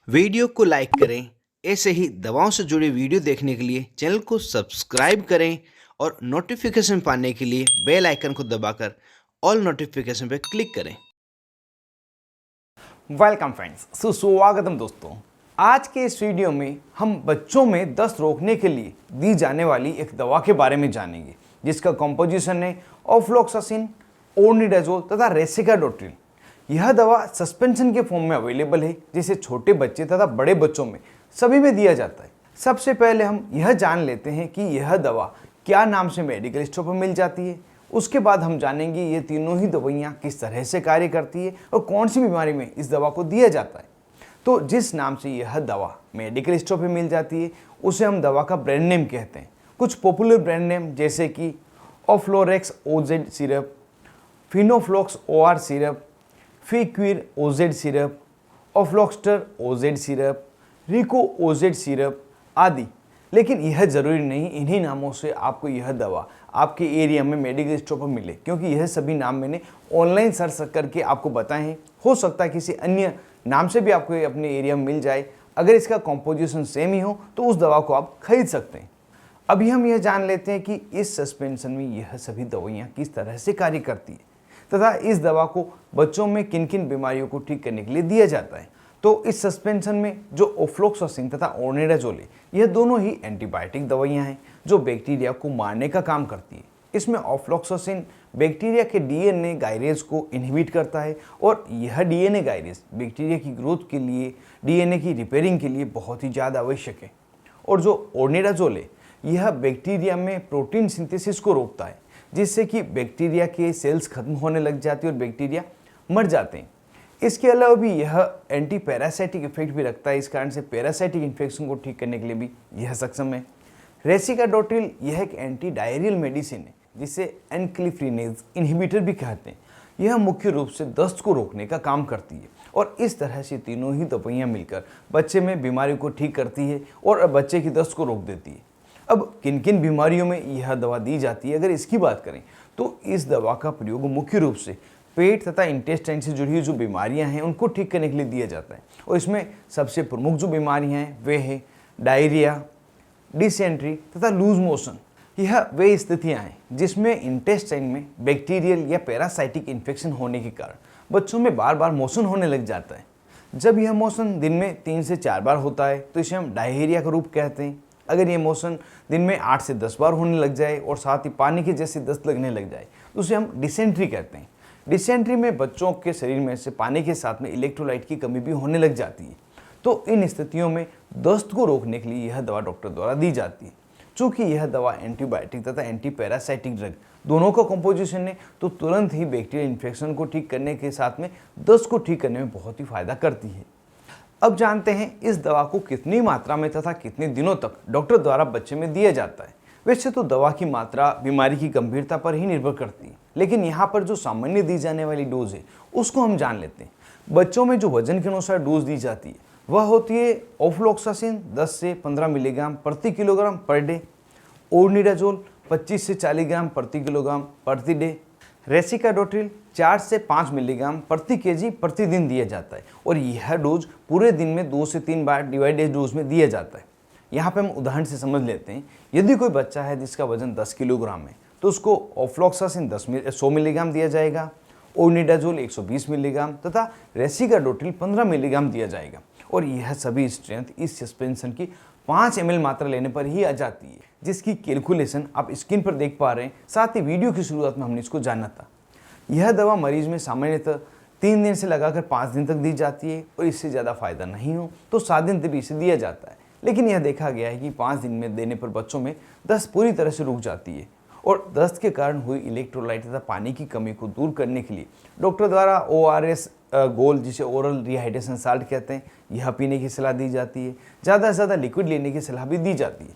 Video को like करें। ऐसे ही दवाओं से जुड़ी वीडियो देखने के लिए चैनल को सब्सक्राइब करें और नोटिफिकेशन पाने के लिए बेल आइकन को दबाकर ऑल नोटिफिकेशन पर क्लिक करें। वेलकम फ्रेंड्स, सुस्वागतम दोस्तों। आज के इस वीडियो में हम बच्चों में दस्त रोकने के लिए दी जाने वाली एक दवा के बारे में जानेंगे, जिसका कंपोजिशन है ऑफ्लॉक्सासिन, ओर्निडाजोल तथा रेसिकाडोट्रिल। यह दवा सस्पेंशन के फॉर्म में अवेलेबल है, जिसे छोटे बच्चे तथा बड़े बच्चों में सभी में दिया जाता है। सबसे पहले हम यह जान लेते हैं कि यह दवा क्या नाम से मेडिकल स्टोर पर मिल जाती है। उसके बाद हम जानेंगे ये तीनों ही दवाइयाँ किस तरह से कार्य करती है और कौन सी बीमारी में इस दवा को दिया जाता है। तो जिस नाम से यह दवा मेडिकल स्टोर पर मिल जाती है उसे हम दवा का ब्रांड नेम कहते हैं। कुछ पॉपुलर ब्रांड नेम जैसे कि Oflorex OZ syrup, Finoflox OR syrup, फीक्विर ओजेड सिरप, ऑफ्लॉक्स्टर OZ syrup, Rico OZ syrup आदि। लेकिन यह ज़रूरी नहीं इन्हीं नामों से आपको यह दवा आपके एरिया में मेडिकल स्टोर पर मिले, क्योंकि यह सभी नाम मैंने ऑनलाइन सर्च करके आपको बताए हैं। हो सकता है किसी अन्य नाम से भी आपको ये अपने एरिया में मिल जाए। अगर इसका कॉम्पोजिशन सेम ही हो तो उस दवा को आप खरीद सकते हैं। अभी हम यह जान लेते हैं कि इस सस्पेंशन में यह सभी दवाइयाँ किस तरह से कार्य करती है तथा इस दवा को बच्चों में किन किन बीमारियों को ठीक करने के लिए दिया जाता है। तो इस सस्पेंशन में जो ऑफ्लॉक्सासिन तथा ओर्निडाजोल है, यह दोनों ही एंटीबायोटिक दवाइयाँ हैं जो बैक्टीरिया को मारने का काम करती है। इसमें ऑफ्लॉक्सासिन बैक्टीरिया के डीएनए गायरेज को इनहिबिट करता है और यह डीएनए गायरेज बैक्टीरिया की ग्रोथ के लिए, डीएनए की रिपेयरिंग के लिए बहुत ही ज़्यादा आवश्यक है। और जो ओर्निडाजोल है, यह बैक्टीरिया में प्रोटीन सिंथेसिस को रोकता है, जिससे कि बैक्टीरिया के सेल्स खत्म होने लग जाते हैं और बैक्टीरिया मर जाते हैं। इसके अलावा भी यह एंटी पैरासाइटिक इफेक्ट भी रखता है। इस कारण से पैरासाइटिक इन्फेक्शन को ठीक करने के लिए भी यह सक्षम है। रेसिकाडोट्रिल यह एक एंटी डायरियल मेडिसिन है, जिसे एनक्लिफ्रिनेज इनहिबिटर भी कहते हैं। यह मुख्य रूप से दस्त को रोकने का काम करती है और इस तरह से तीनों ही दवाइयाँ मिलकर बच्चे में बीमारी को ठीक करती है और बच्चे की दस्त को रोक देती है। अब किन किन बीमारियों में यह दवा दी जाती है, अगर इसकी बात करें तो इस दवा का प्रयोग मुख्य रूप से पेट तथा इंटेस्टाइन से जुड़ी हुई जो बीमारियां हैं उनको ठीक करने के लिए दिया जाता है। और इसमें सबसे प्रमुख जो बीमारियां हैं वे हैं डायरिया, डिसेंट्री तथा लूज मोशन। यह वे स्थितियां हैं जिसमें इंटेस्टाइन में बैक्टीरियल या पैरासाइटिक इन्फेक्शन होने के कारण बच्चों में बार बार मोशन होने लग जाता है। जब यह मोशन दिन में 3 से 4 बार होता है तो इसे हम डायरिया का रूप कहते हैं। अगर ये मोशन दिन में 8 से 10 बार होने लग जाए और साथ ही पानी के जैसे दस्त लगने लग जाए तो उसे हम डिसेंट्री कहते हैं। डिसेंट्री में बच्चों के शरीर में से पानी के साथ में इलेक्ट्रोलाइट की कमी भी होने लग जाती है। तो इन स्थितियों में दस्त को रोकने के लिए यह दवा डॉक्टर द्वारा दी जाती है। चूँकि यह दवा एंटीबायोटिक तथा एंटी पैरासाइटिक ड्रग दोनों का कंपोजिशन है, तो तुरंत ही बैक्टीरियल इन्फेक्शन को ठीक करने के साथ में दस्त को ठीक करने में बहुत ही फायदा करती है। अब जानते हैं इस दवा को कितनी मात्रा में तथा कितने दिनों तक डॉक्टर द्वारा बच्चे में दिया जाता है। वैसे तो दवा की मात्रा बीमारी की गंभीरता पर ही निर्भर करती है, लेकिन यहाँ पर जो सामान्य दी जाने वाली डोज है उसको हम जान लेते हैं। बच्चों में जो वजन के अनुसार डोज दी जाती है वह होती है ऑफ्लॉक्सासिन 10 से 15 मिलीग्राम प्रति किलोग्राम पर डे, ओर्निडाजोल 25 से 40 ग्राम प्रति किलोग्राम प्रति डे, रेसिकाडोट्रिल 4 से 5 मिलीग्राम प्रति केजी प्रतिदिन दिया जाता है। और यह डोज पूरे दिन में 2 से 3 बार डिवाइडेड डोज में दिया जाता है। यहाँ पे हम उदाहरण से समझ लेते हैं। यदि कोई बच्चा है जिसका वजन 10 किलोग्राम है तो उसको ऑफ्लॉक्सासिन 100 मिलीग्राम दिया जाएगा, ओर्निडाजोल 120 मिलीग्राम तथा रेसिकाडोट्रिल 15 मिलीग्राम दिया जाएगा। और यह सभी स्ट्रेंथ इस सस्पेंशन की 5 ml मात्रा लेने पर ही आ जाती है, जिसकी कैलकुलेशन आप स्क्रीन पर देख पा रहे हैं। साथ ही वीडियो की शुरुआत में हमने इसको जाना था। यह दवा मरीज में सामान्यतः 3 दिन से लगाकर 5 दिन तक दी जाती है और इससे ज़्यादा फायदा नहीं हो तो 7 दिन तक भी इसे दिया जाता है। लेकिन यह देखा गया है कि 5 दिन में देने पर बच्चों में दस्त पूरी तरह से रुक जाती है और दस्त के कारण हुई इलेक्ट्रोलाइट तथा पानी की कमी को दूर करने के लिए डॉक्टर द्वारा ORS गोल्ड, जिसे ओरल रिहाइड्रेशन साल्ट कहते हैं, यह पीने की सलाह दी जाती है। ज़्यादा से ज़्यादा लिक्विड लेने की सलाह भी दी जाती है।